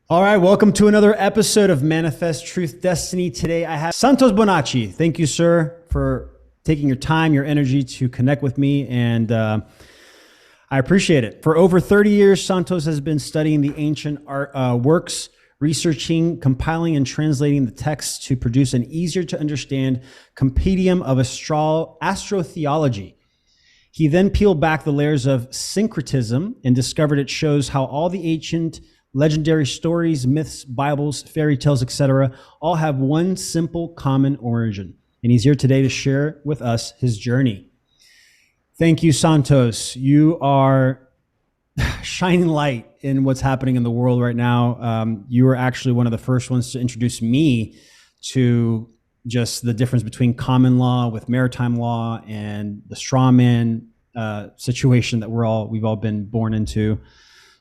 All right, welcome to another episode of Manifest Truth Destiny. Today I have Santos Bonacci. Thank you, sir, for taking your time, your energy to connect with me, and I appreciate it. For over 30 years, Santos has been studying the ancient art works, researching, compiling, and translating the texts to produce an easier to understand compendium of astrotheology. He then peeled back the layers of syncretism and discovered it shows how all the ancient legendary stories, myths, Bibles, fairy tales, etc., all have one simple common origin. And he's here today to share with us his journey. Thank you, Santos. You are shining light in what's happening in the world right now. You were actually one of the first ones to introduce me to just the difference between common law with maritime law and the straw man situation that we've all been born into.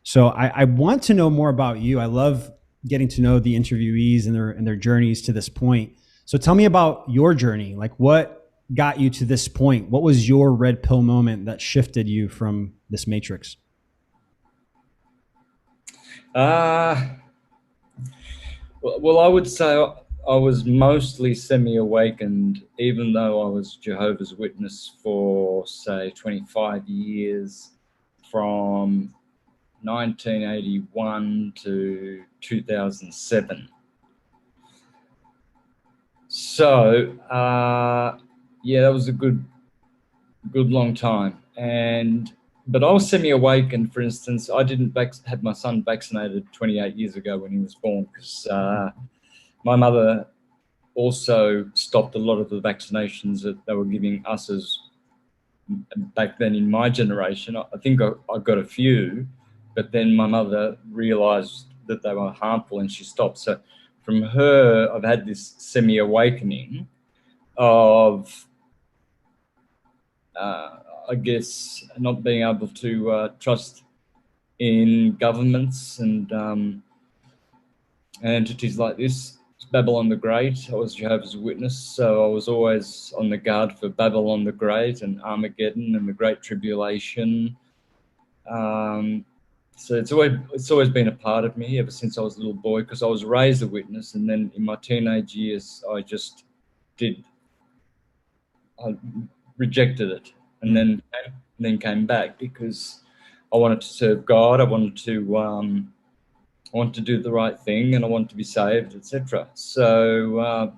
So I want to know more about you. I love getting to know the interviewees and their journeys to this point. So tell me about your journey. Like, what got you to this point? What was your red pill moment that shifted you from this matrix? Well, I would say I was mostly semi-awakened, even though I was Jehovah's Witness for, say, 25 years, from 1981 to 2007. So, yeah, that was a good long time. But I was semi-awakened. For instance, I didn't have my son vaccinated 28 years ago when he was born, because my mother also stopped a lot of the vaccinations that they were giving us as back then in my generation. I think I got a few, but then my mother realized that they were harmful and she stopped. So from her, I've had this semi-awakening of, I guess, not being able to trust in governments and entities like this. Babylon the Great. I was Jehovah's Witness, so I was always on the guard for Babylon the Great and Armageddon and the Great Tribulation. So it's always been a part of me ever since I was a little boy, because I was raised a witness, and then in my teenage years I rejected it, and then came back because I wanted to serve God. I wanted to do the right thing, and I wanted to be saved, etc. So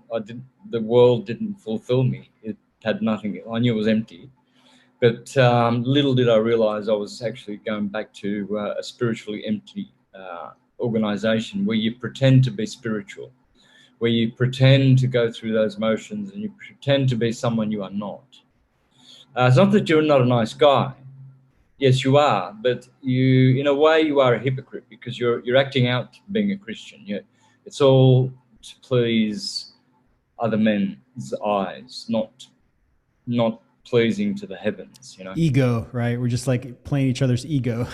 the world didn't fulfill me. It had nothing. I knew it was empty. But little did I realize I was actually going back to a spiritually empty organization where you pretend to be spiritual, where you pretend to go through those motions and you pretend to be someone you are not. It's not that you're not a nice guy. Yes, you are, but in a way, you are a hypocrite, because you're acting out being a Christian. It's all to please other men's eyes, not pleasing to the heavens. Ego, right? We're just like playing each other's ego.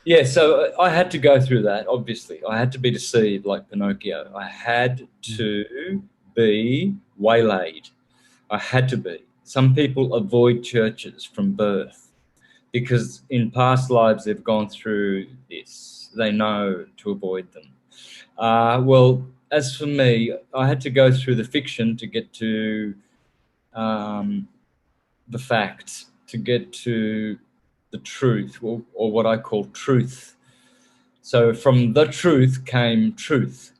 Yeah, so I had to go through that. Obviously, I had to be deceived like Pinocchio. I had to be waylaid. I had to be. Some people avoid churches from birth, because in past lives they've gone through this. They know to avoid them. Well, as for me, I had to go through the fiction to get to the facts, to get to the truth, or what I call truth. So from the truth came truth.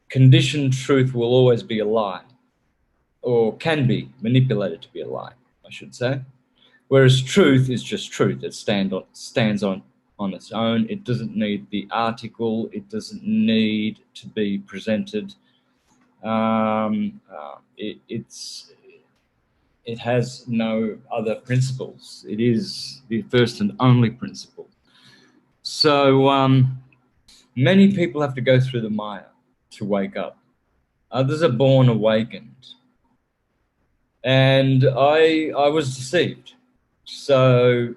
Conditioned truth will always be a lie, or can be manipulated to be a lie, I should say. Whereas truth is just truth. It stands on its own. It doesn't need the article. It doesn't need to be presented. It has no other principles. It is the first and only principle. So many people have to go through the mire to wake up. Others are born awakened. And I was deceived. So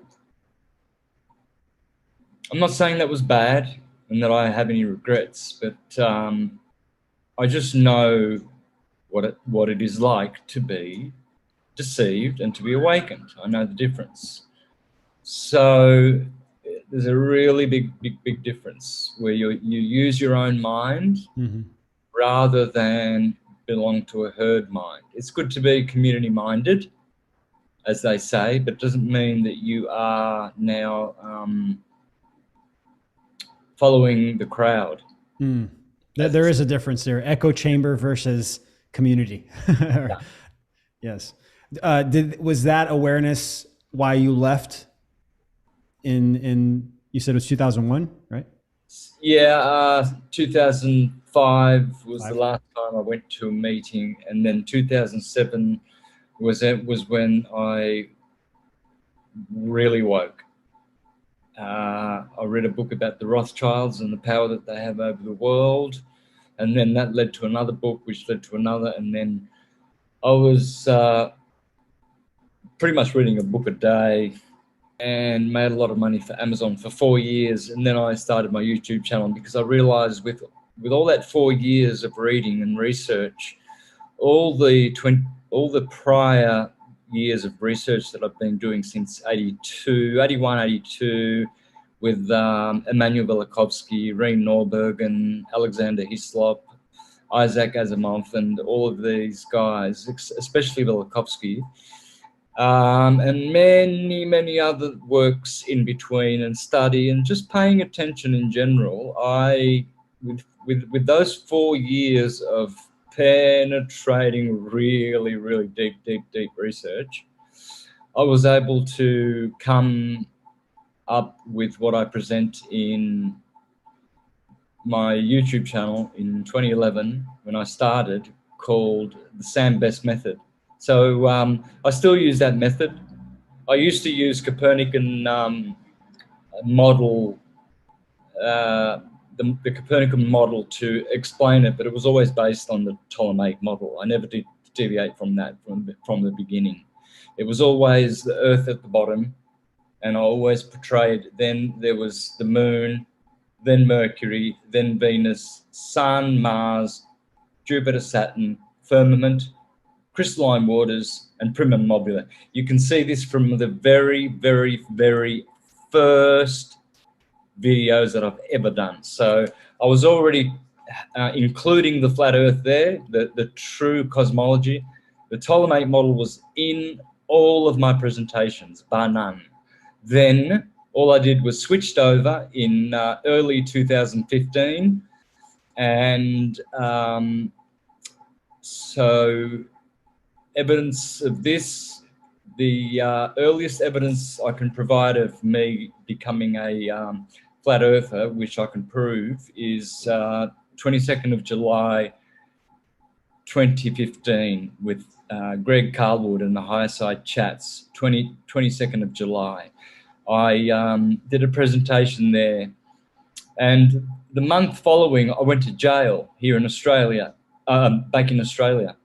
I'm not saying that was bad and that I have any regrets, but I just know what it is like to be deceived and to be awakened. I know the difference. So there's a really big difference where you use your own mind rather than belong to a herd mind. It's good to be community minded, as they say, but it doesn't mean that you are now following the crowd. There is a difference there. Echo chamber versus community. Yeah. Yes. Was that awareness why you left in you said it was 2001, right? Yeah, 2005 was the last time I went to a meeting, and then 2007 was when I really woke. I read a book about the Rothschilds and the power that they have over the world, and then that led to another book, which led to another, and then I was pretty much reading a book a day, and made a lot of money for Amazon for 4 years. And then I started my YouTube channel because I realized with all that 4 years of reading and research, all the prior years of research that I've been doing since 81, 82, with Emmanuel Velikovsky, Rein Norberg, Alexander Hislop, Isaac Asimov, and all of these guys, especially Velikovsky, and many other works in between, and study and just paying attention in general. With those 4 years of penetrating really deep research, I was able to come up with what I present in my YouTube channel in 2011 when I started, called the Sam Best Method. So I still use that method. I used to use Copernican model, the Copernican model to explain it, but it was always based on the Ptolemaic model. I never did deviate from that from the beginning. It was always the Earth at the bottom, and I always portrayed, then there was the Moon, then Mercury, then Venus, Sun, Mars, Jupiter, Saturn, firmament, crystalline waters, and primum mobile. You can see this from the very first videos that I've ever done. So I was already including the flat Earth there, the true cosmology. The Ptolemaic model was in all of my presentations, bar none. Then all I did was switched over in early 2015, and so evidence of this, the earliest evidence I can provide of me becoming a flat earther, which I can prove, is 22nd of July 2015 with Greg Carlwood and the Higher Side Chats, 22nd of July. I did a presentation there, and the month following I went to jail here in Australia, back in Australia.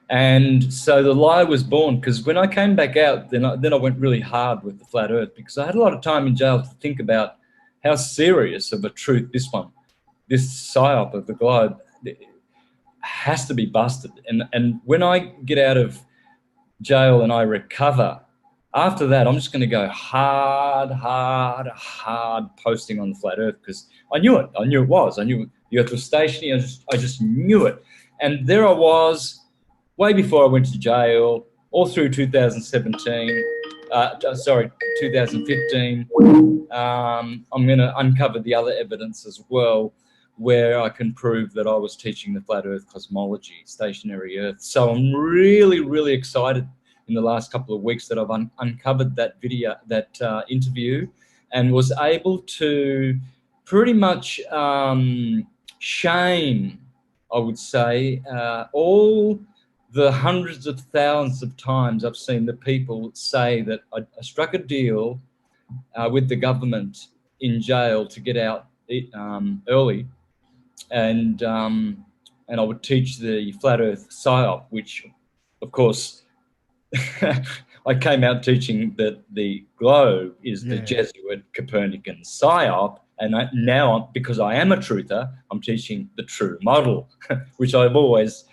And so the lie was born, because when I came back out, then I went really hard with the flat Earth, because I had a lot of time in jail to think about how serious of a truth this psyop of the globe has to be busted. And when I get out of jail and I recover, after that, I'm just going to go hard posting on the flat Earth, because I knew it. I knew it was. I knew the Earth was stationary. I just knew it. And there I was, way before I went to jail, all through 2017, 2015. I'm going to uncover the other evidence as well, where I can prove that I was teaching the flat Earth cosmology, stationary Earth. So I'm really excited in the last couple of weeks that I've uncovered that video, that interview, and was able to pretty much shame, I would say, all the hundreds of thousands of times I've seen the people say that I struck a deal with the government in jail to get out early, and I would teach the flat Earth psyop, which, of course, I came out teaching that the globe is the Jesuit Copernican psyop, and now, because I am a truther, I'm teaching the true model, which I've always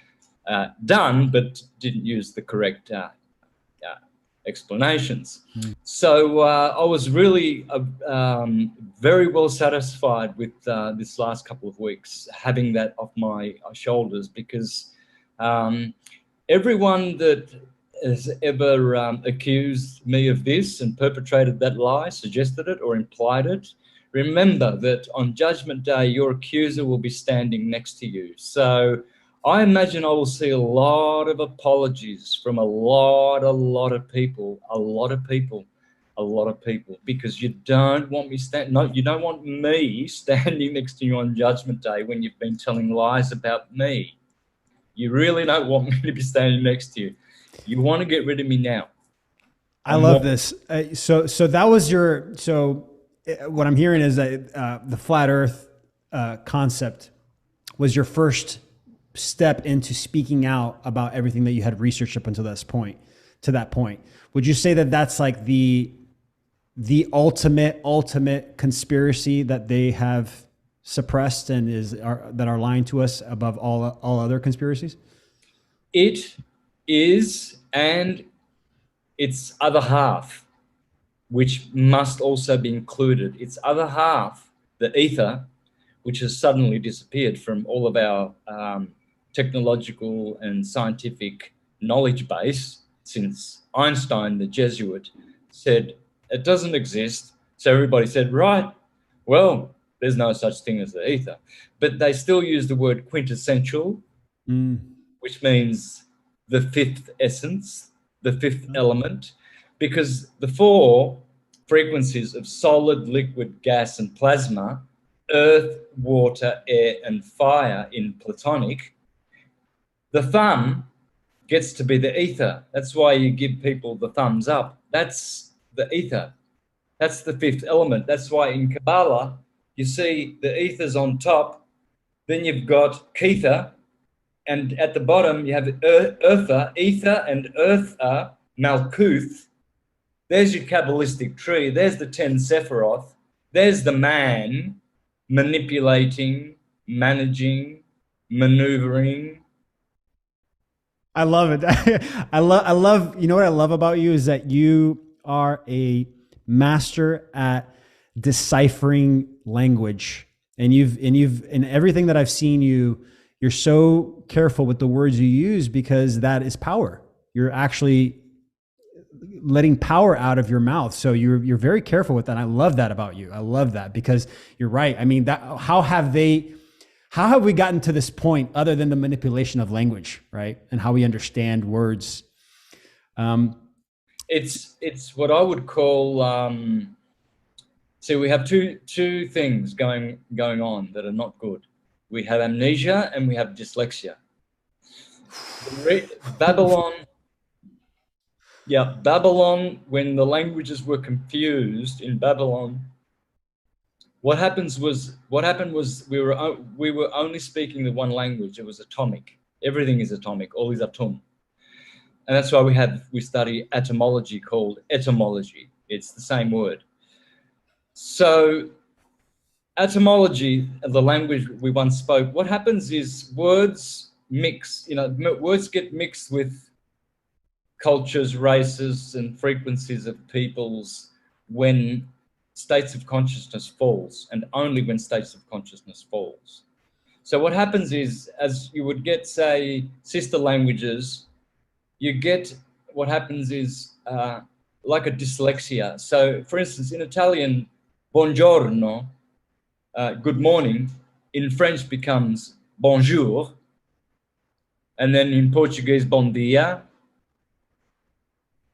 done, but didn't use the correct explanations. So I was really very well satisfied with this last couple of weeks, having that off my shoulders, because everyone that has ever accused me of this and perpetrated that lie, suggested it or implied it, remember that on Judgment Day, your accuser will be standing next to you. So I imagine I will see a lot of apologies from a lot of people, because you don't want me you don't want me standing next to you on Judgment Day when you've been telling lies about me. You really don't want me to be standing next to you. You want to get rid of me now. I love this. So that was what I'm hearing is that the flat Earth concept was your first step into speaking out about everything that you had researched up until this point. To that point, would you say that that's like the ultimate conspiracy that they have suppressed and that are lying to us above all other conspiracies? It is, and its other half, which must also be included. Its other half, the ether, which has suddenly disappeared from all of our technological and scientific knowledge base since Einstein, the Jesuit, said it doesn't exist. So everybody said, right, well, there's no such thing as the ether. But they still use the word quintessential, which means the fifth essence, the fifth element, because the four frequencies of solid, liquid, gas, and plasma, earth, water, air, and fire in Platonic, the thumb gets to be the ether. That's why you give people the thumbs up. That's the ether. That's the fifth element. That's why in Kabbalah, you see the ether's on top, then you've got Kether, and at the bottom you have Eartha, ether and Eartha, Malkuth. There's your Kabbalistic tree. There's the 10 Sephiroth. There's the man manipulating, managing, maneuvering. I love it. I love, you know what I love about you is that you are a master at deciphering language. And in everything that I've seen you're so careful with the words you use because that is power. You're actually letting power out of your mouth. So you're very careful with that. And I love that about you. I love that because you're right. I mean, how have we gotten to this point other than the manipulation of language, right? And how we understand words. It's what I would call, see, we have two things going on that are not good. We have amnesia and we have dyslexia. Babylon, when the languages were confused in Babylon, what happened was we were only speaking the one language. It was atomic. Everything is atomic. All is atom. And that's why we study etymology called etymology. It's the same word. So etymology of the language we once spoke, what happens is words mix, words get mixed with cultures, races, and frequencies of peoples when states of consciousness falls, and only when states of consciousness falls. So what happens is, as you would get, say, sister languages, what happens is like a dyslexia. So, for instance, in Italian, buongiorno, good morning, in French becomes bonjour, and then in Portuguese, bon dia.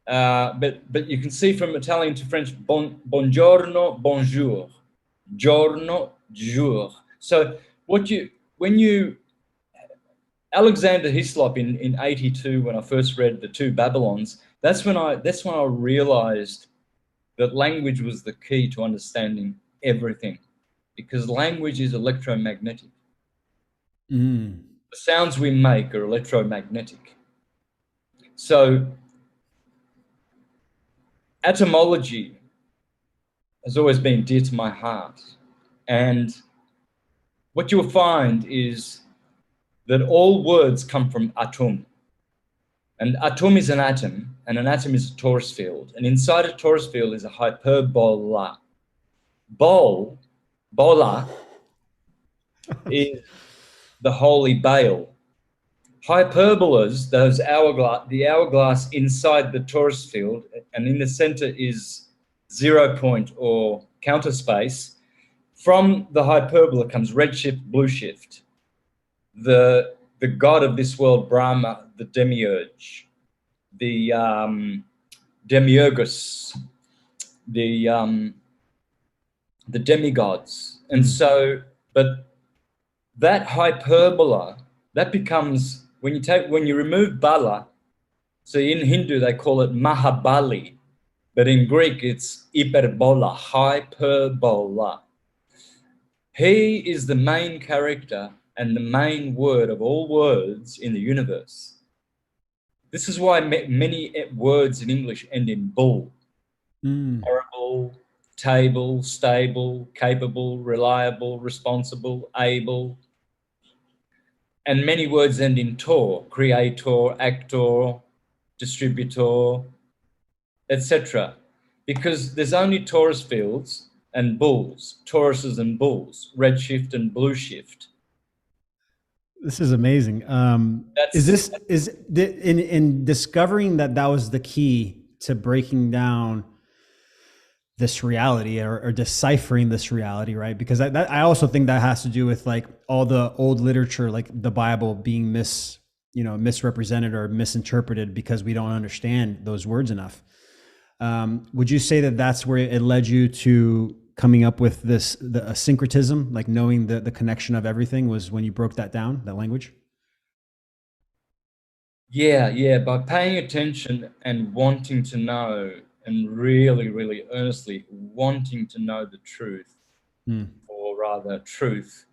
But you can see from Italian to French, buongiorno, bonjour, giorno, jour. So Alexander Hislop in 82, when I first read The Two Babylons, that's when I realized that language was the key to understanding everything, because language is electromagnetic. The sounds we make are electromagnetic. So etymology has always been dear to my heart. And what you'll find is that all words come from atum. And atom is an atom, and an atom is a torus field. And inside a torus field is a hyperbola. Bola is the holy Baal. Hyperbolas, the hourglass inside the torus field, and in the center is 0 point or counter space. From the hyperbola comes redshift, blue shift. The god of this world, Brahma, the demiurge, the demiurgus, the demigods. And so, but that hyperbola, that becomes, when you remove Bala, so in Hindu they call it Mahabali, but in Greek it's hyperbola, hyperbola. He is the main character and the main word of all words in the universe. This is why many words in English end in bull. Horrible, table, stable, capable, reliable, responsible, able. And many words end in tor, creator, actor, distributor, etc. Because there's only torus fields and bulls, toruses and bulls, red shift and blue shift. This is amazing. In discovering that was the key to breaking down this reality or deciphering this reality, right? Because I also think that has to do with like all the old literature, like the Bible being misrepresented or misinterpreted because we don't understand those words enough. Would you say that that's where it led you to coming up with a syncretism, like knowing the connection of everything, was when you broke that down, that language? Yeah. By paying attention and wanting to know, and really, really earnestly wanting to know the truth, or rather truth,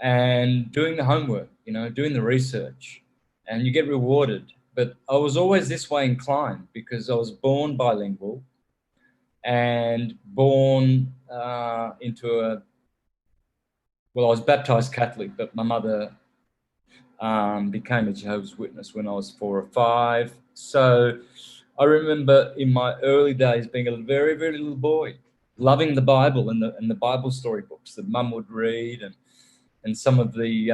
and doing the homework, doing the research, and you get rewarded. But I was always this way inclined because I was born bilingual and born into I was baptized Catholic, but my mother became a Jehovah's Witness when I was 4 or 5. So I remember in my early days being a very, very little boy, loving the Bible and the Bible storybooks that Mum would read, and some of the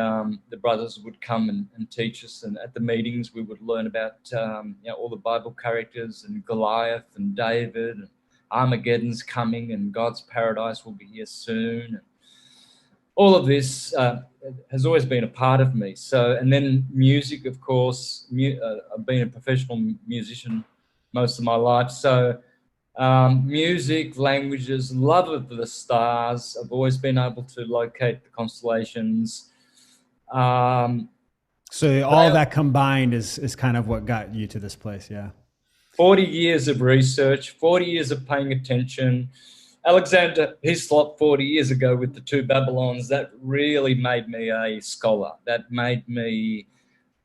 brothers would come and teach us. And at the meetings, we would learn about all the Bible characters, and Goliath and David, and Armageddon's coming, and God's paradise will be here soon. And all of this has always been a part of me. So, and then music, of course. I've been a professional musician most of my life. So music, languages, love of the stars. I've always been able to locate the constellations. So all that combined is kind of what got you to this place. Yeah. 40 years of research, 40 years of paying attention. Alexander Hislop 40 years ago with the 2 Babylons, that really made me a scholar. That made me,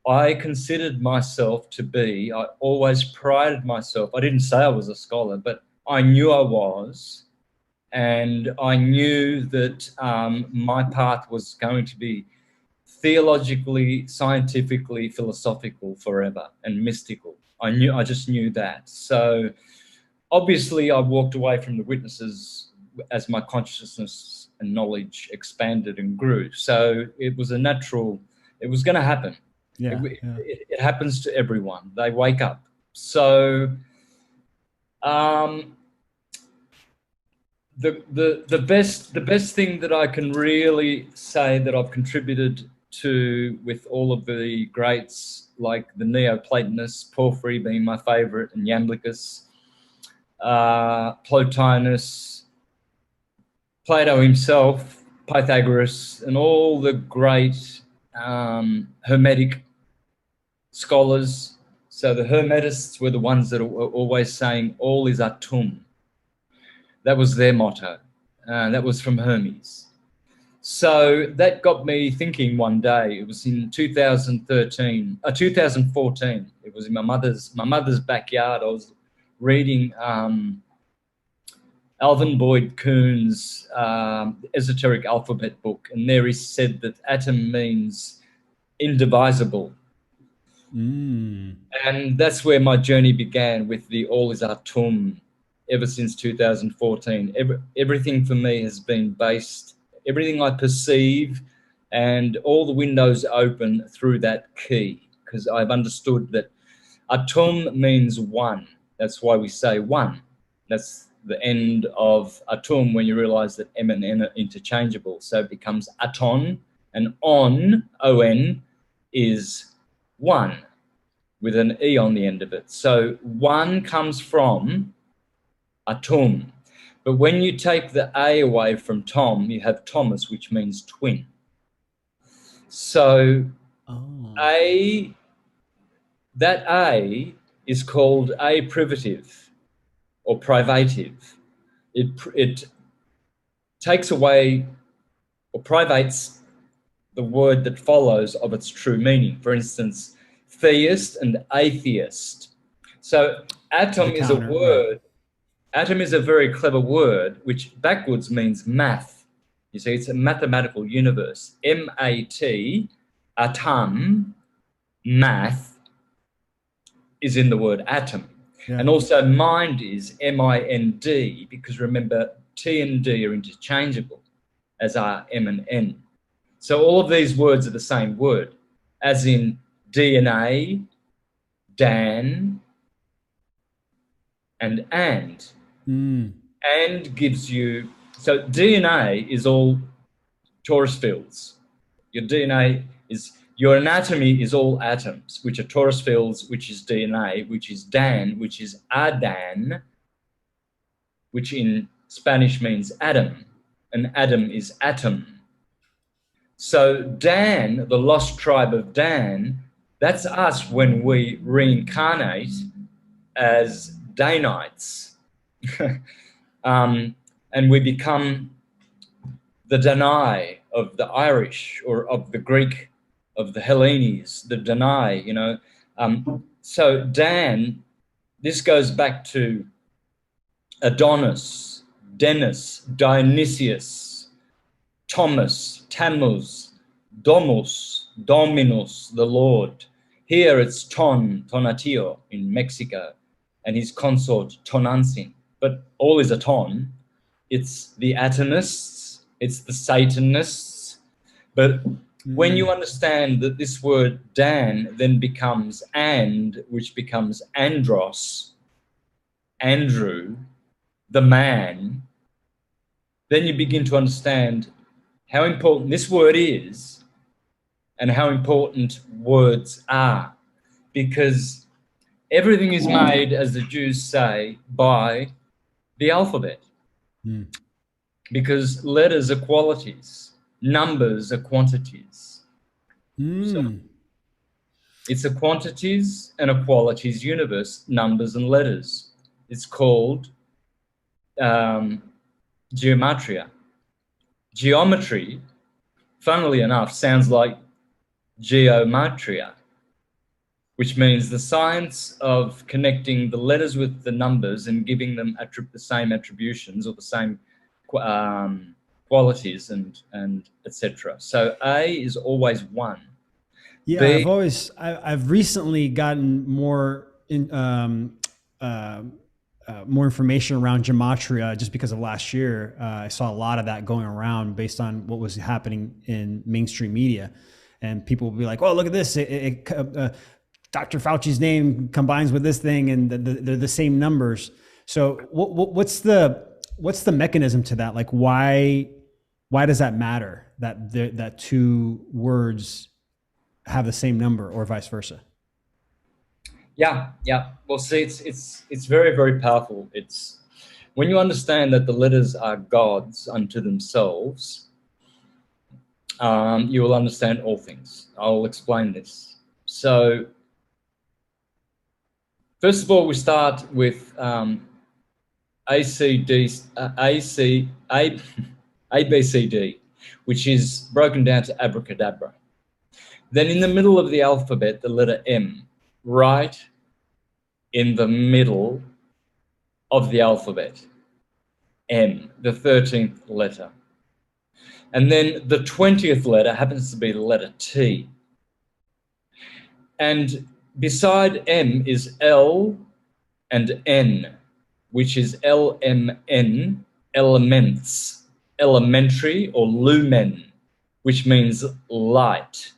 I considered myself to be, I always prided myself. I didn't say I was a scholar, but I knew I was. And I knew that my path was going to be theologically, scientifically, philosophical forever, and mystical. I just knew that. So obviously I walked away from the witnesses as my consciousness and knowledge expanded and grew. So it was a natural, it was going to happen. Yeah, it happens to everyone. They wake up. So the best thing that I can really say that I've contributed to, with all of the greats like the Neoplatonists, Porphyry being my favorite, and Iamblichus, Plotinus, Plato himself, Pythagoras, and all the great Hermetic scholars. So the Hermetists were the ones that were always saying all is atum. That was their motto. That was from Hermes. So that got me thinking one day. It was in 2014. It was in my mother's backyard. I was reading Alvin Boyd Kuhn's esoteric alphabet book, and there he said that atom means indivisible. Mm. And that's where my journey began with the all is atum ever since 2014. Everything for me has been based, everything I perceive and all the windows open through that key, because I've understood that atum means one. That's why we say one. That's the end of atum when you realize that M and N are interchangeable. So it becomes aton, and on, is one with an E on the end of it. So one comes from atum. But when you take the A away from Tom, you have Thomas, which means twin. So Oh. that A is called A privative or privative. It takes away or privates the word that follows of its true meaning. For instance, theist and atheist. So atom The is a counter, right. word. Atom is a very clever word, which backwards means math. You see, it's a mathematical universe. M-A-T, atom, math, is in the word atom. Yeah. And also mind is M-I-N-D, because remember, T and D are interchangeable, as are M and N. So all of these words are the same word, as in DNA, Dan, and. Mm. And gives you, so DNA is all torus fields. Your DNA is, your anatomy is all atoms, which are torus fields, which is DNA, which is Dan, which is Adan, which in Spanish means Adam, and Adam is atom. So Dan, the lost tribe of Dan, that's us when we reincarnate as Danites. And we become the Danai of the Irish or of the Greek, of the Hellenes, the Danai, you know. So Dan, this goes back to Adonis, Dennis, Dionysius, Thomas, Tammuz, Domus, Dominus, the Lord. Here it's Tonatio in Mexico, and his consort Tonantzin. But all is a ton. It's the atomists, it's the Satanists. But when you understand that this word Dan then becomes and, which becomes Andros, Andrew, the man, then you begin to understand how important this word is and how important words are. Because everything is made, as the Jews say, by the alphabet. Mm. Because letters are qualities, numbers are quantities. So Mm. it's a quantities and a qualities universe, numbers and letters. It's called geometria. Geometry, funnily enough, sounds like geometria, which means the science of connecting the letters with the numbers and giving them the same attributions or the same qualities and etc. So A is always one. Yeah, B, I've recently gotten more information around gematria just because of last year. I saw a lot of that going around based on what was happening in mainstream media, and people would be like, "Oh, look at this! Dr. Fauci's name combines with this thing, and they're the same numbers." So, what's the mechanism to that? Like, why does that matter that two words have the same number, or vice versa? yeah. Well, see, it's very, very powerful. It's when you understand that the letters are gods unto themselves, you will understand all things. I'll explain this. So, first of all, we start with ABCD, which is broken down to abracadabra. Then in the middle of the alphabet, the letter M, right in the middle of the alphabet, M, the 13th letter. And then the 20th letter happens to be the letter T. And beside M is L and N, which is LMN, elements, elementary or lumen, which means light.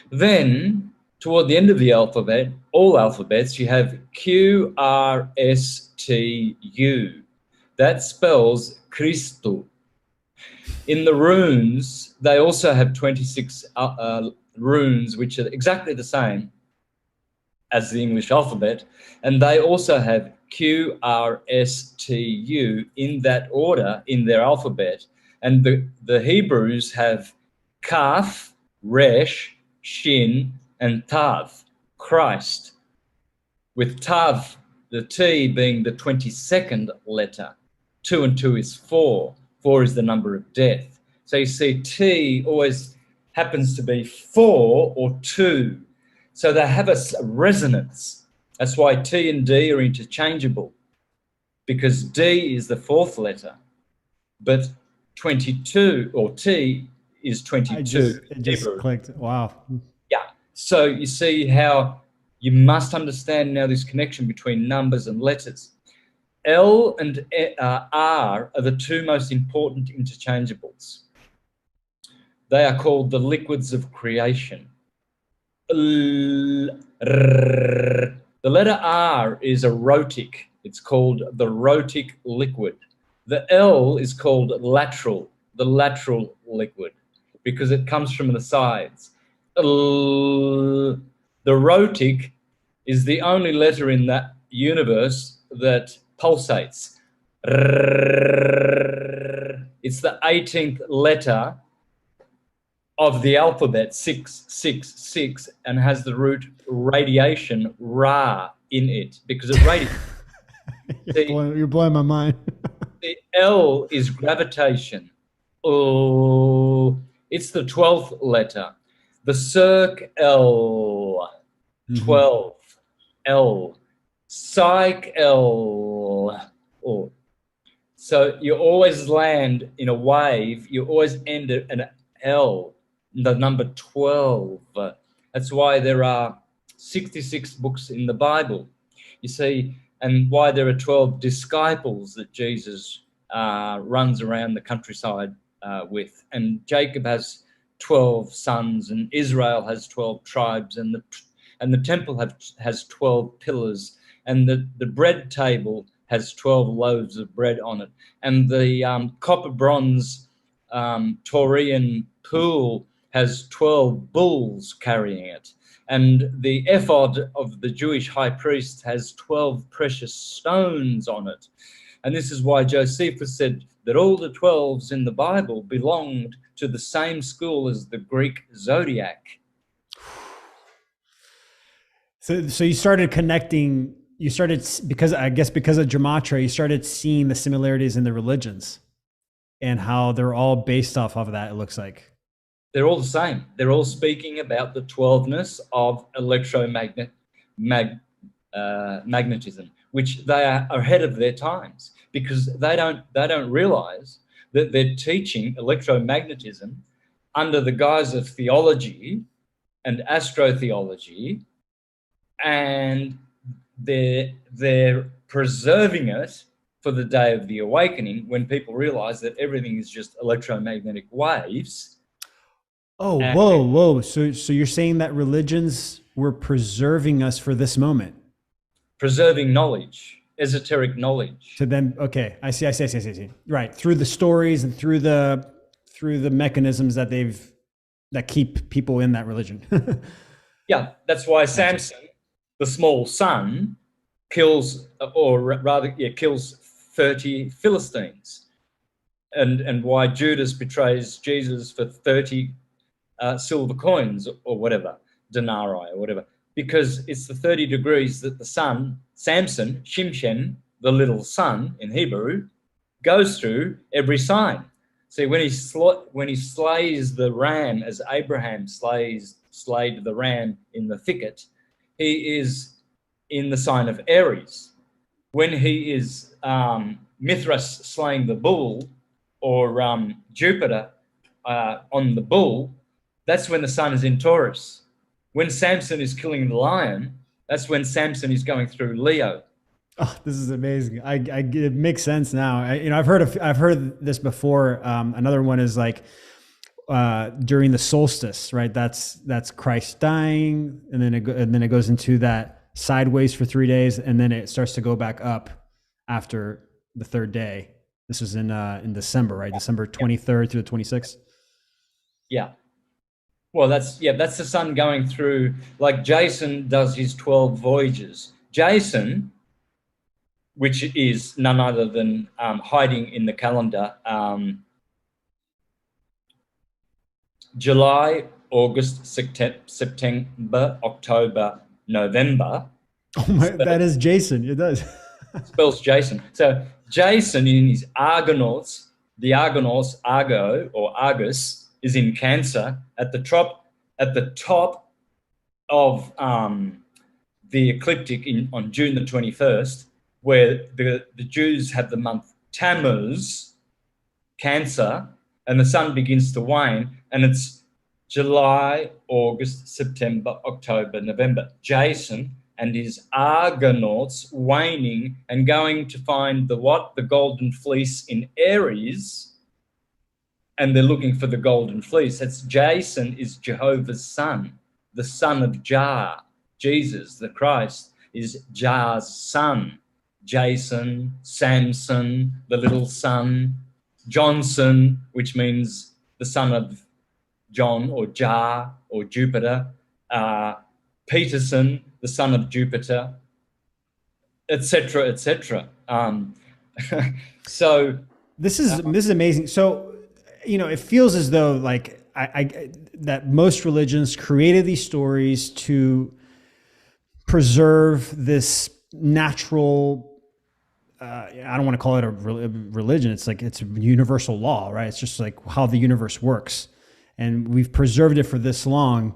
Then, toward the end of the alphabet, all alphabets, you have Q, R, S, T, U. That spells Christo. In the runes, they also have 26 runes, which are exactly the same as the English alphabet, and they also have Q, R, S, T, U in that order in their alphabet. And the Hebrews have Kaf, Resh, Shin, and Tav, Christ, with Tav, the T being the 22nd letter. 2 and 2 is 4. 4 is the number of death. So you see T always happens to be 4 or 2. So they have a resonance. That's why T and D are interchangeable, because D is the 4th letter, but 22 or T is 22. It just clicked. Wow. Yeah. So you see how you must understand now this connection between numbers and letters. L and R are the two most important interchangeables. They are called the liquids of creation. The letter R is a rhotic. It's called the rhotic liquid. The L is called lateral, the lateral liquid, because it comes from the sides. The rhotic is the only letter in that universe that pulsates. It's the 18th letter of the alphabet, 666, and has the root radiation, Ra, in it, because it radiates. You're blowing my mind. The L is gravitation. Oh, it's the 12th letter. The circ L, 12, L, psych L. Oh. So you always land in a wave, you always end at an L, the number 12. That's why there are 66 books in the Bible, you see, and why there are 12 disciples that Jesus runs around the countryside with. And Jacob has 12 sons, and Israel has 12 tribes, and the temple has 12 pillars, and the bread table has 12 loaves of bread on it, and the copper bronze Taurian pool has 12 bulls carrying it, and the ephod of the Jewish high priest has 12 precious stones on it. And this is why Josephus said that all the 12s in the Bible belonged to the same school as the Greek zodiac. So you started connecting, because of Gematria, you started seeing the similarities in the religions and how they're all based off of that, it looks like. They're all the same. They're all speaking about the 12ness of magnetism, which they are ahead of their times, because they don't realize that they're teaching electromagnetism under the guise of theology and astrotheology, and they're preserving it for the day of the awakening, when people realize that everything is just electromagnetic waves. Oh, whoa. So you're saying that religions were preserving us for this moment? Preserving knowledge, esoteric knowledge. So then, okay, I see. Right. Through the stories and through the mechanisms that keep people in that religion. Yeah, that's why Samson, the small son, kills 30 Philistines. And why Judas betrays Jesus for 30 silver coins or whatever, denarii or whatever, because it's the 30 degrees that the son, Samson, Shimshen, the little son in Hebrew, goes through every sign. See, when he slays the ram, as Abraham slayed the ram in the thicket, he is in the sign of Aries. When he is Mithras slaying the bull, or Jupiter on the bull, that's when the sun is in Taurus. When Samson is killing the lion, that's when Samson is going through Leo. Oh, this is amazing. It makes sense now. I've heard this before. Another one is like during the solstice, right? That's Christ dying, and then it goes into that sideways for 3 days, and then it starts to go back up after the third day. This was in December, right? December 23rd through the 26th. Yeah. Well, that's the sun going through, like Jason does his 12 voyages. Jason, which is none other than hiding in the calendar, July, August, September, October, November. Oh my, that is Jason. It does. Spells Jason. So Jason in his Argonauts, the Argonauts, Argo or Argus, is in Cancer at the top of the ecliptic on June the 21st, where the Jews have the month Tammuz, Cancer, and the sun begins to wane, and it's July, August, September, October, November. Jason and his Argonauts waning and going to find the golden fleece in Aries, and they're looking for the golden fleece. That's Jason is Jehovah's son, the son of Jah. Jesus, the Christ, is Jah's son. Jason, Samson, the little son, Johnson, which means the son of John or Jah or Jupiter, Peterson, the son of Jupiter, etc., etc. So this is amazing. So, it feels as though like that most religions created these stories to preserve this natural. I don't want to call it a religion. It's like it's a universal law, right? It's just like how the universe works, and we've preserved it for this long.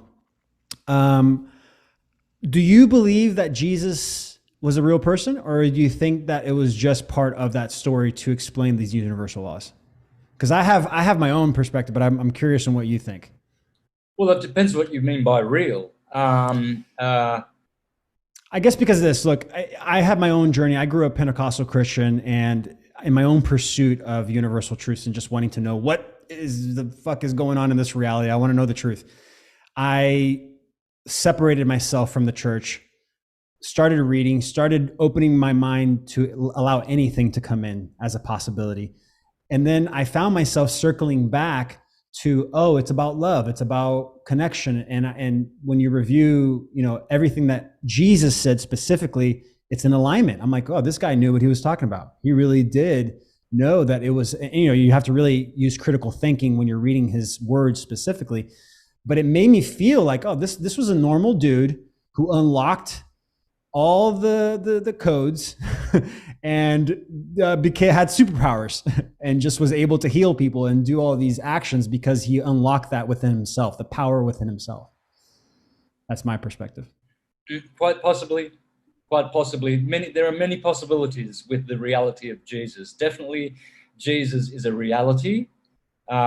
Do you believe that Jesus was a real person, or do you think that it was just part of that story to explain these universal laws? Because I have my own perspective, but I'm curious on what you think. Well, it depends what you mean by real. I guess because of this, look, I have my own journey. I grew up Pentecostal Christian, and in my own pursuit of universal truths and just wanting to know what is the fuck is going on in this reality, I want to know the truth. I separated myself from the church, started reading, started opening my mind to allow anything to come in as a possibility. And then I found myself circling back to, oh, it's about love. It's about connection. And when you review, everything that Jesus said specifically, it's in alignment. I'm like, oh, this guy knew what he was talking about. He really did know that it was, you have to really use critical thinking when you're reading his words specifically. But it made me feel like, oh, this was a normal dude who unlocked all the codes and had superpowers and just was able to heal people and do all these actions because he unlocked that within himself, the power within himself. That's my perspective. Quite possibly. There are many possibilities with the reality of Jesus. Definitely, Jesus is a reality. But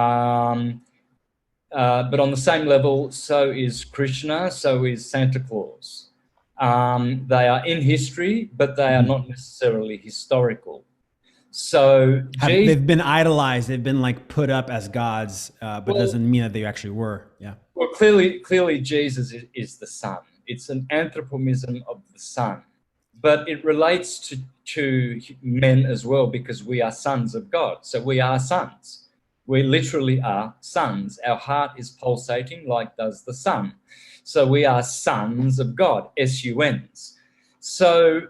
on the same level, so is Krishna, so is Santa Claus. They are in history, but they are not necessarily historical. So they've been idolized. They've been like put up as gods, but it doesn't mean that they actually were. Yeah. Well, clearly Jesus is the sun. It's an anthropomorphism of the sun, but it relates to men as well, because we are sons of God. So we are sons. We literally are sons. Our heart is pulsating like does the sun. So we are sons of God, SUNs. So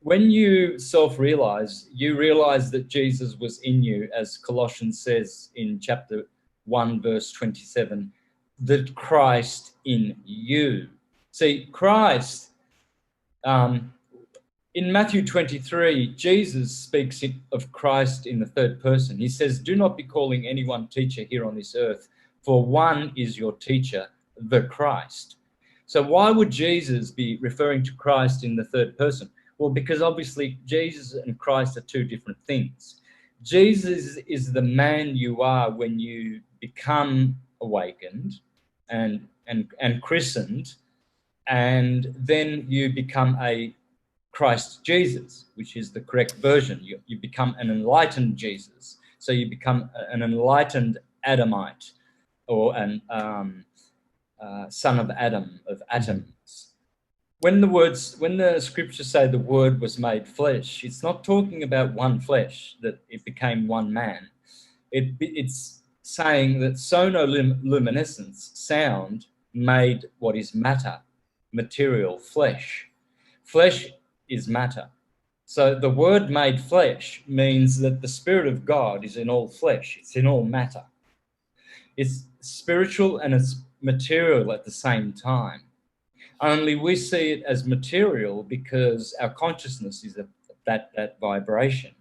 when you self-realize, you realize that Jesus was in you, as Colossians says in chapter 1, verse 27, that Christ in you. See, Christ, in Matthew 23, Jesus speaks of Christ in the third person. He says, do not be calling anyone teacher here on this earth, for one is your teacher, the Christ. So why would Jesus be referring to Christ in the third person? Well, because obviously Jesus and Christ are two different things. Jesus is the man you are when you become awakened and and christened, and then you become a Christ Jesus, which is the correct version. You become an enlightened Jesus. So you become an enlightened Adamite, or an son of Adam, of atoms. When the scriptures say the word was made flesh, it's not talking about one flesh, that it became one man. It's saying that sonoluminescence, sound, made what is matter, material, flesh. Flesh is matter. So the word made flesh means that the Spirit of God is in all flesh. It's in all matter. It's spiritual and it's material at the same time. Only we see it as material because our consciousness is that vibration.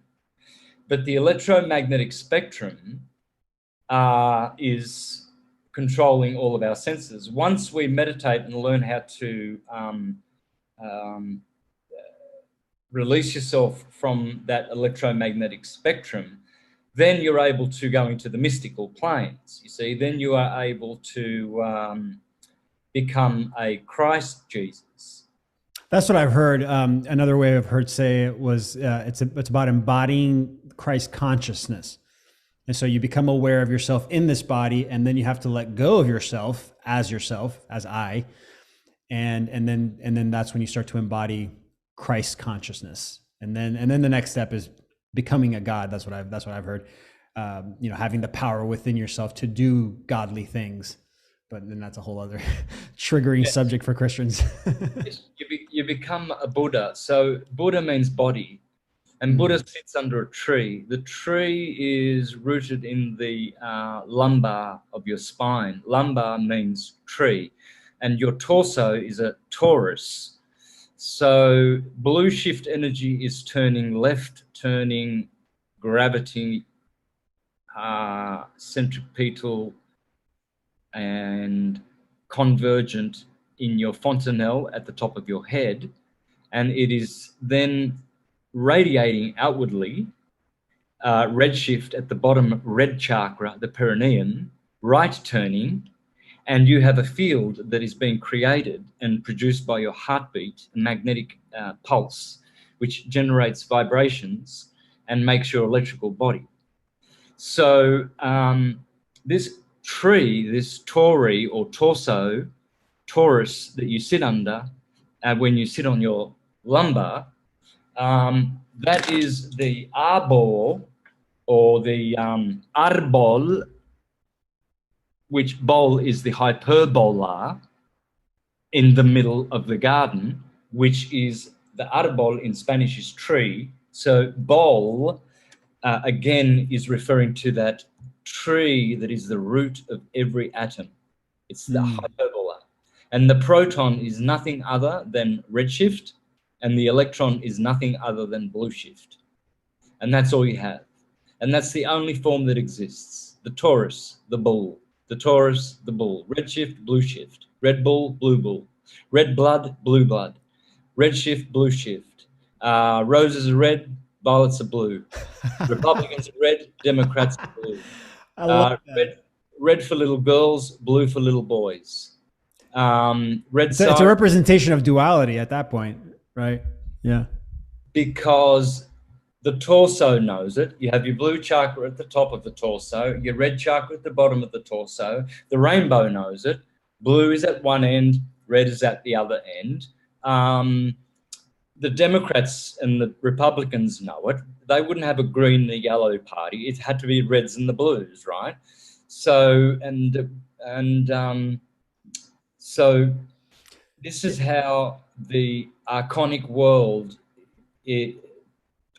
But the electromagnetic spectrum is controlling all of our senses. Once we meditate and learn how to release yourself from that electromagnetic spectrum, then you're able to go into the mystical planes. You see, then you are able to become a Christ Jesus. That's what I've heard. Another way I've heard say it was it's about embodying Christ consciousness. And so you become aware of yourself in this body, and then you have to let go of yourself, as I, and then that's when you start to embody Christ consciousness. And then the next step is becoming a God. That's what I've heard. Having the power within yourself to do godly things. But then that's a whole other triggering subject for Christians. You become a Buddha. So Buddha means body, and Buddha sits under a tree. The tree is rooted in the lumbar of your spine. Lumbar means tree, and your torso is a torus. So blue shift energy is turning left, turning gravity, centripetal and convergent in your fontanelle at the top of your head, and it is then radiating outwardly, red shift at the bottom, red chakra, the perineum, right turning, and you have a field that is being created and produced by your heartbeat, a magnetic pulse, which generates vibrations and makes your electrical body. So this tree, this tori or torso, torus that you sit under, when you sit on your lumbar, that is the arbor or the arbol, which bol is the hyperbola in the middle of the garden, which is the arbol in Spanish is tree. So bol, again, is referring to that tree that is the root of every atom. It's the hyperbola. And the proton is nothing other than redshift, and the electron is nothing other than blue shift. And that's all you have. And that's the only form that exists. The torus, the bull. The torus, the bull. Red shift, blue shift. Red bull, blue bull. Red blood, blue blood. Red shift, blue shift. Roses are red, violets are blue. Republicans are red, Democrats are blue. I love that. Red for little girls, blue for little boys. It's a representation of duality at that point, right? Yeah. Because the torso knows it. You have your blue chakra at the top of the torso, your red chakra at the bottom of the torso. The rainbow knows it. Blue is at one end, red is at the other end. The Democrats and the Republicans know it. They wouldn't have a green and a yellow party. It had to be reds and the blues, right? So, so this is how the archonic world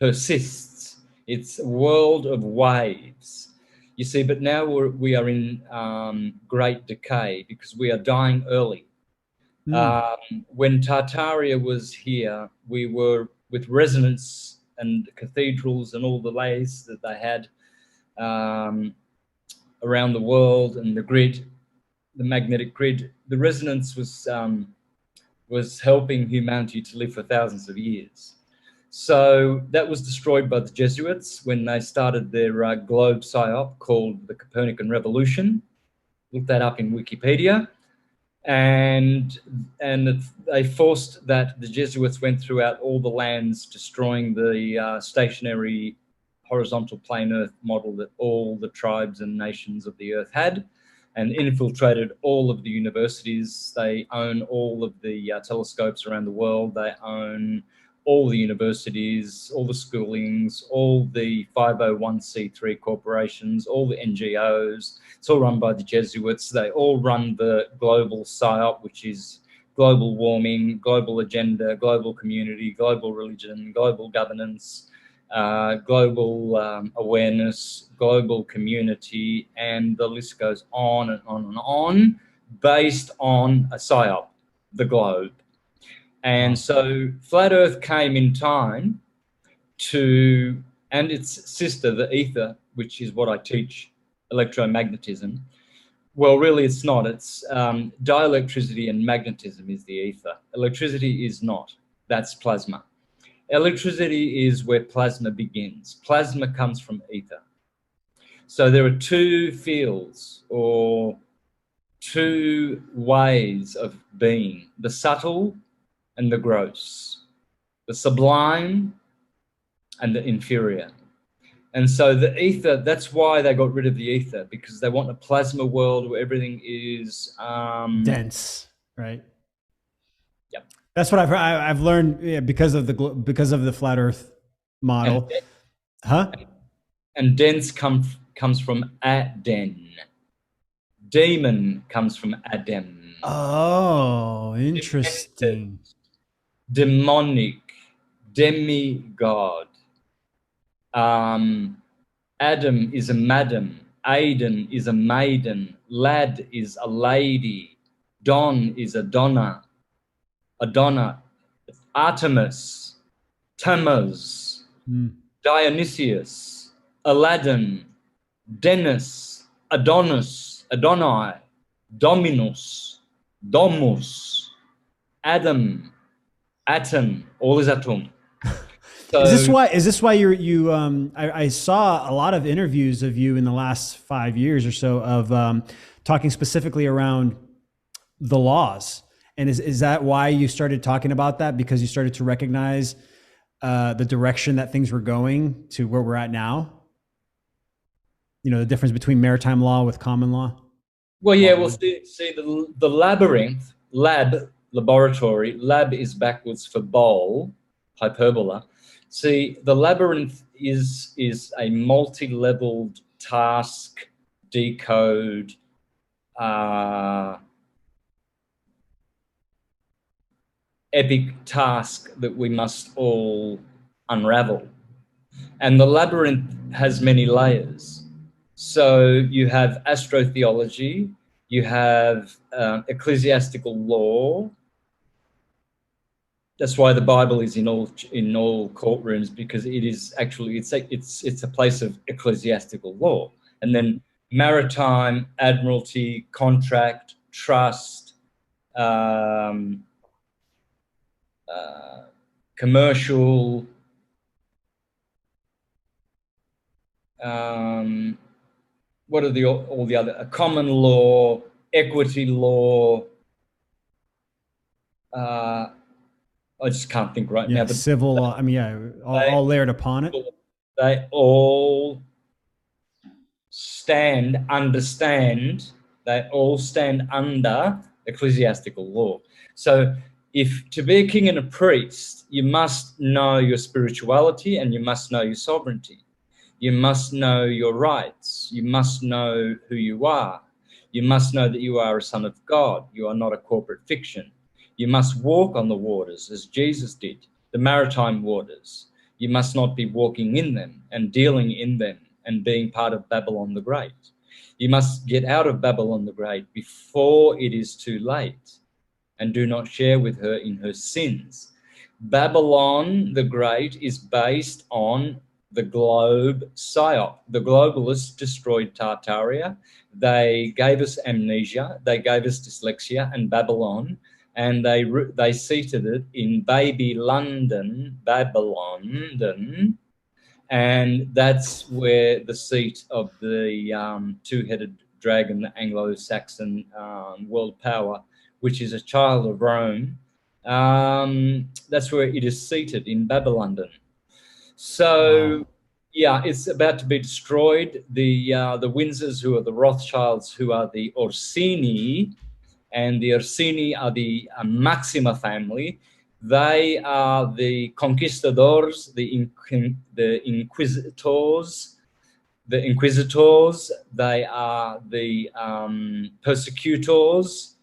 persists. It's a world of waves, you see. But now we are in great decay because we are dying early. When Tartaria was here, we were with resonance and cathedrals and all the layers that they had around the world, and the grid, the magnetic grid. The resonance was helping humanity to live for thousands of years. So that was destroyed by the Jesuits when they started their globe psyop called the Copernican Revolution. Look that up in Wikipedia. and they forced that. The Jesuits went throughout all the lands, destroying the stationary horizontal plane Earth model that all the tribes and nations of the Earth had, and infiltrated all of the universities. They own all of the telescopes around the world. They own all the universities, all the schoolings, all the 501c3 corporations, all the NGOs. It's all run by the Jesuits. They all run the global PSYOP, which is global warming, global agenda, global community, global religion, global governance, global awareness, global community, and the list goes on and on and on, based on a PSYOP, the globe. And so Flat Earth came in time to, and its sister, the ether, which is what I teach, electromagnetism. Well, really, it's not. It's dielectricity and magnetism is the ether. Electricity is not. That's plasma. Electricity is where plasma begins. Plasma comes from ether. So there are two fields or two ways of being: the subtle and the gross, the sublime and the inferior. And so the ether, that's why they got rid of the ether, because they want a plasma world where everything is dense, right? Yep. That's what I've learned, because of the flat Earth model. And dense comes from Aden. Demon comes from Adam. Oh, interesting. Demonic, demigod. Adam is a madam. Aiden is a maiden. Lad is a lady. Don is a donna. Adonna. Artemis. Tammuz. Dionysius. Aladdin. Dennis. Adonis. Adonai. Dominus. Domus. Adam. Atom. All is atom. So, is this why I saw a lot of interviews of you in the last 5 years or so of talking specifically around the laws. And is that why you started talking about that? Because you started to recognize the direction that things were going to where we're at now? You know, the difference between maritime law with common law? Well, yeah, well, see the labyrinth, laboratory, lab is backwards for bowl, hyperbola. See, the labyrinth is a multi-leveled task, decode, epic task that we must all unravel. And the labyrinth has many layers. So you have astrotheology, you have ecclesiastical law. That's why the Bible is in all courtrooms, because it is actually it's a place of ecclesiastical law. And then maritime, admiralty, contract, trust, commercial, what are all the other, common law, equity law. I just can't think right now. But civil law. I mean, yeah, all layered upon it. They all understand. They all stand under ecclesiastical law. So, if to be a king and a priest, you must know your spirituality and you must know your sovereignty. You must know your rights. You must know who you are. You must know that you are a son of God. You are not a corporate fiction. You must walk on the waters as Jesus did, the maritime waters. You must not be walking in them and dealing in them and being part of Babylon the Great. You must get out of Babylon the Great before it is too late, and do not share with her in her sins. Babylon the Great is based on the globe PSYOP. The globalists destroyed Tartaria. They gave us amnesia. They gave us dyslexia and Babylon, and they seated it in baby London, Babylon, and that's where the seat of the two-headed dragon, the Anglo-Saxon world power, which is a child of Rome, that's where it is seated, in Babylon. So, Wow. yeah, it's about to be destroyed. The Windsors, who are the Rothschilds, who are the Orsini, and the Orsini are the Maxima family. They are the conquistadors, the inquisitors. The inquisitors, they are the persecutors,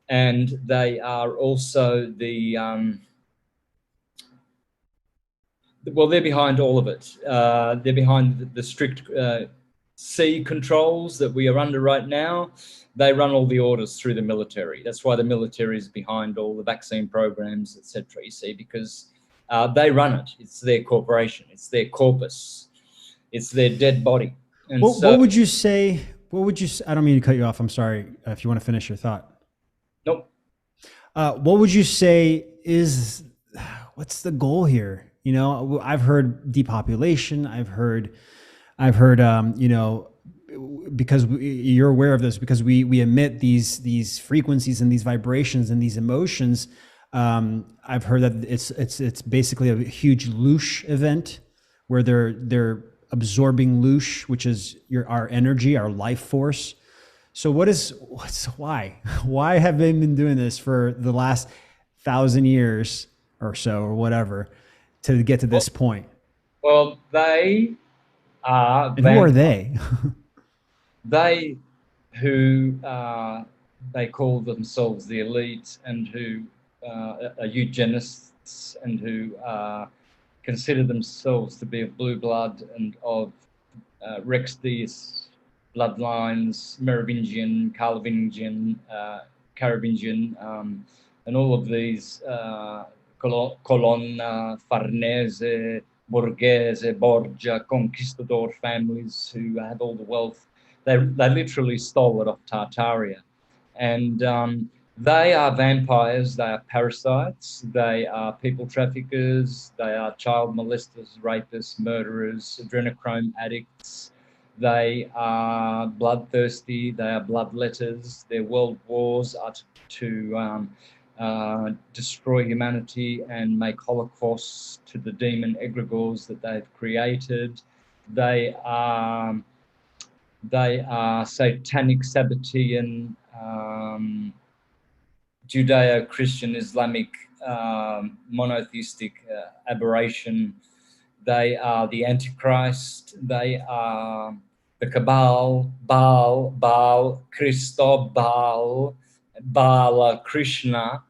and they are also the well, they're behind all of it. They're behind the strict sea controls that we are under right now. They run all the orders through the military. That's why the military is behind all the vaccine programs, etc. You see, because they run it. It's their corporation. It's their corpus. It's their dead body. And What so, would you say? What would you? I don't mean to cut you off. I'm sorry. If you want to finish your thought. nope. What would you say is what's the goal here? You know, I've heard depopulation. I've heard, you know, because you're aware of this, because we emit these frequencies and these vibrations and these emotions. I've heard that it's basically a huge loosh event where they're absorbing loosh, which is our energy, our life force. So why? Why have they been doing this for the last 1,000 years or so, or whatever, to get to this point? Well, they are And who are they? they who they call themselves the elite, and who are eugenists, and who consider themselves to be of blue blood and of Rex Deus bloodlines, Merovingian, Carolingian, and all of these Colonna, Farnese, Borghese, Borgia, conquistador families who had all the wealth. They literally stole it off Tartaria. And they are vampires, they are parasites, they are people traffickers, they are child molesters, rapists, murderers, adrenochrome addicts. They are bloodthirsty, they are bloodletters. Their world wars are to destroy humanity and make holocausts to the demon egregores that they've created. They are satanic, Sabbatean, Judeo-Christian, Islamic, monotheistic aberration. They are the Antichrist. They are the Cabal, Baal, Christo, Bala, Krishna,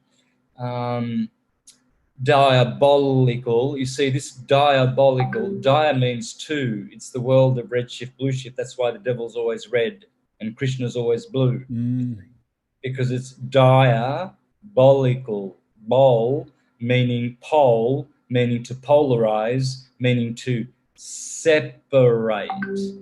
diabolical. You see, this diabolical, dia means two. It's the world of red shift, blue shift. That's why the devil's always red and Krishna's always blue. Because it's diabolical. Bol meaning pole, meaning to polarize, meaning to separate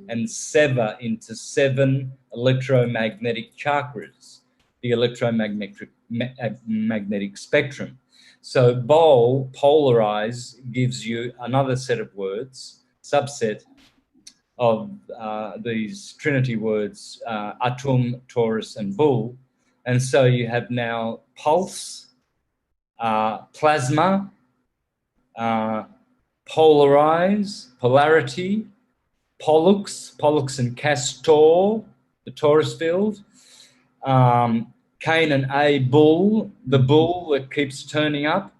and sever into 7 electromagnetic chakras, the electromagnetic spectrum. So bol, polarize, gives you another set of words, subset of these trinity words, atum, Taurus, and bull. And so you have now pulse, plasma, polarize, polarity, pollux and castor, the Taurus field, Cain and A, bull, the bull that keeps turning up.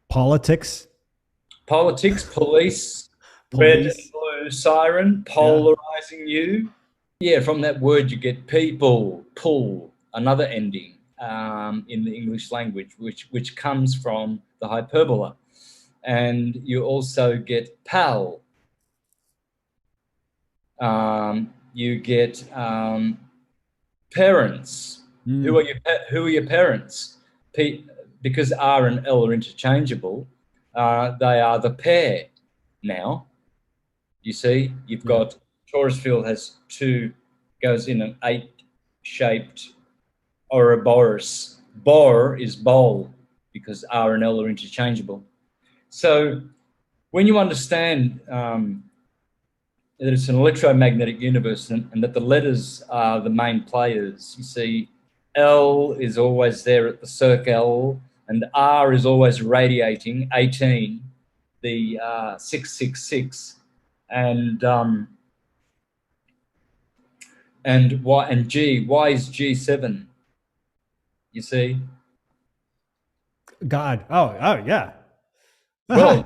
Politics, police, red and blue siren, polarizing you. Yeah, from that word you get people, pull, another ending in the English language, which comes from the hyperbola. And you also get pal. You get parents. Who are your parents? Because R and L are interchangeable, they are the pair now. You see, you've got Taurus field has 2, goes in an 8-shaped Ouroboros. Bor is bowl, because R and L are interchangeable. So when you understand that it's an electromagnetic universe, and that the letters are the main players, you see L is always there at the circle, and R is always radiating, 18, the 666, and Y and G. Y is G7. You see? God. Oh, yeah. Well,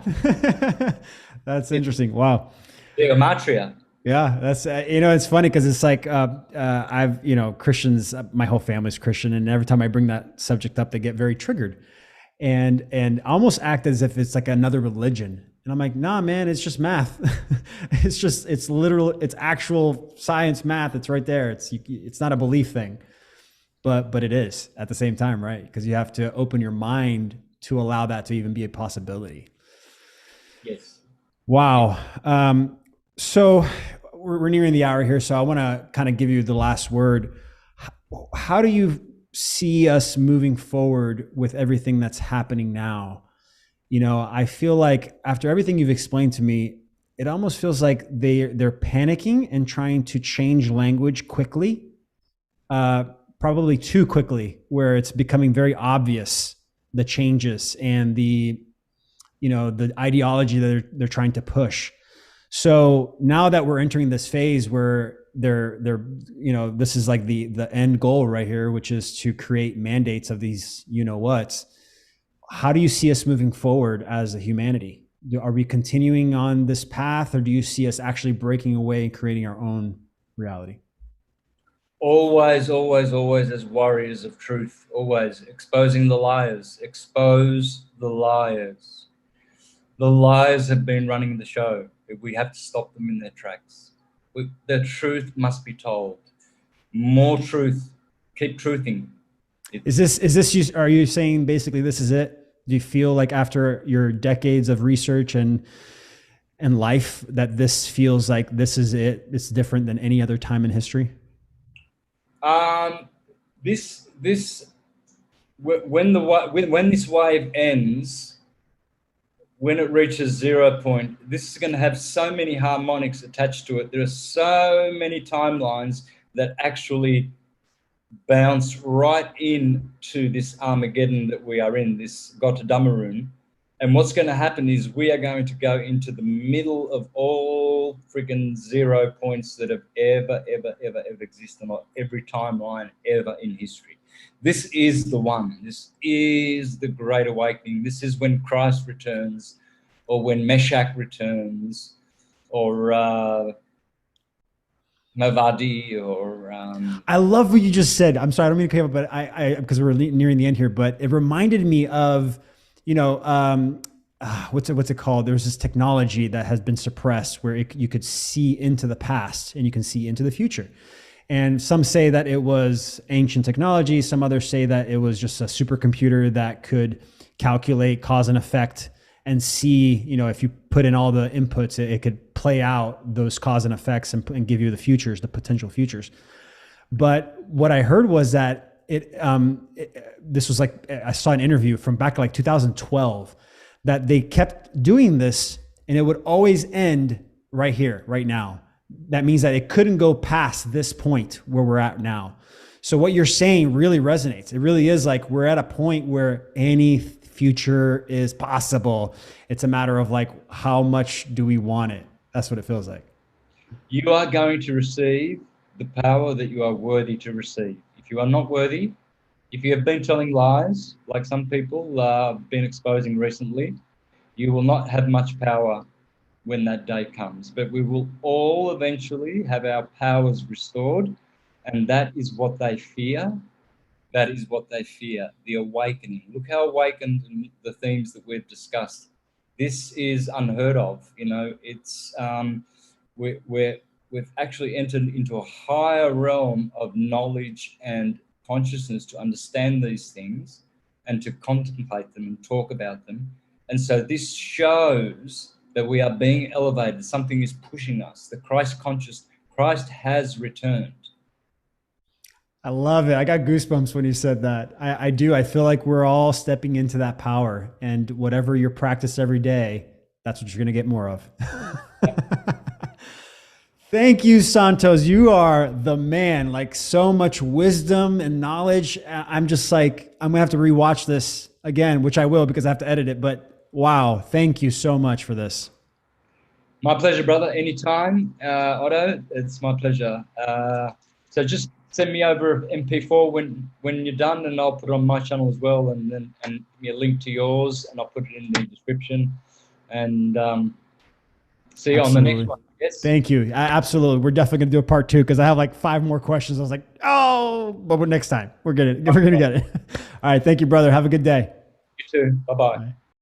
That's interesting. Wow. gematria. Yeah, that's it's funny because it's like I've Christians. My whole family's Christian, and every time I bring that subject up, they get very triggered, and almost act as if it's like another religion. And I'm like, nah, man, it's just math. it's literal. It's actual science math. It's right there. It's not a belief thing, but it is at the same time, right? Because you have to open your mind to allow that to even be a possibility. Yes. Wow. So we're nearing the hour here, so I want to kind of give you the last word. How do you see us moving forward with everything that's happening now? I feel like after everything you've explained to me, it almost feels like they're panicking and trying to change language quickly, probably too quickly, where it's becoming very obvious, the changes and the ideology that they're trying to push. So now that we're entering this phase where they're this is like the end goal right here, which is to create mandates of these whats. How do you see us moving forward as a humanity? Are we continuing on this path, or do you see us actually breaking away and creating our own reality? Always, always, always as warriors of truth, always exposing the liars. Expose the liars. The liars have been running the show. We have to stop them in their tracks. The truth must be told. More truth. Keep truthing. Are you saying basically this is it? Do you feel like after your decades of research and life that this feels like this is it? It's different than any other time in history? When this wave ends, when it reaches 0 point, this is going to have so many harmonics attached to it. There are so many timelines that actually bounce right into this Armageddon that we are in, this Gotterdammerung. And what's going to happen is we are going to go into the middle of all friggin' 0 points that have ever existed on every timeline ever in history. This is the one. This is the Great Awakening. This is when Christ returns, or when Meshach returns, or Mavadi, or I love what you just said. I'm sorry, I don't mean to cut you, but I because we're nearing the end here, but it reminded me of, what's it called? There's this technology that has been suppressed where you could see into the past and you can see into the future. And some say that it was ancient technology. Some others say that it was just a supercomputer that could calculate cause and effect and see, if you put in all the inputs, it could play out those cause and effects and give you the futures, the potential futures. But what I heard was that this was like, I saw an interview from back like 2012 that they kept doing this and it would always end right here, right now. That means that it couldn't go past this point where we're at now. So what you're saying really resonates. It really is like we're at a point where any future is possible. It's a matter of like, how much do we want it? That's what it feels like. You are going to receive the power that you are worthy to receive. If you are not worthy, if you have been telling lies, like some people have been exposing recently, you will not have much power when that day comes. But we will all eventually have our powers restored, and that is what they fear. That is what they fear, the awakening. Look how awakened in the themes that we've discussed. This is unheard of. It's we've actually entered into a higher realm of knowledge and consciousness to understand these things and to contemplate them and talk about them. And so this shows that we are being elevated. Something is pushing us. The Christ conscious, Christ has returned. I love it. I got goosebumps when you said that. I do. I feel like we're all stepping into that power, and whatever your practice every day, that's what you're going to get more of. Thank you, Santos. You are the man. Like, so much wisdom and knowledge. I'm just like, I'm gonna have to rewatch this again, which I will because I have to edit it. But wow, thank you so much for this. My pleasure, brother. Anytime, Otto. It's my pleasure. So just send me over MP4 when you're done, and I'll put it on my channel as well, and give me a link to yours, and I'll put it in the description. And see you on the next one. Yes. Thank you. Absolutely. We're definitely going to do a part 2 because I have like 5 more questions. I was like, oh, but next time we're going to get it. All right. Thank you, brother. Have a good day. You too. Bye-bye. Bye.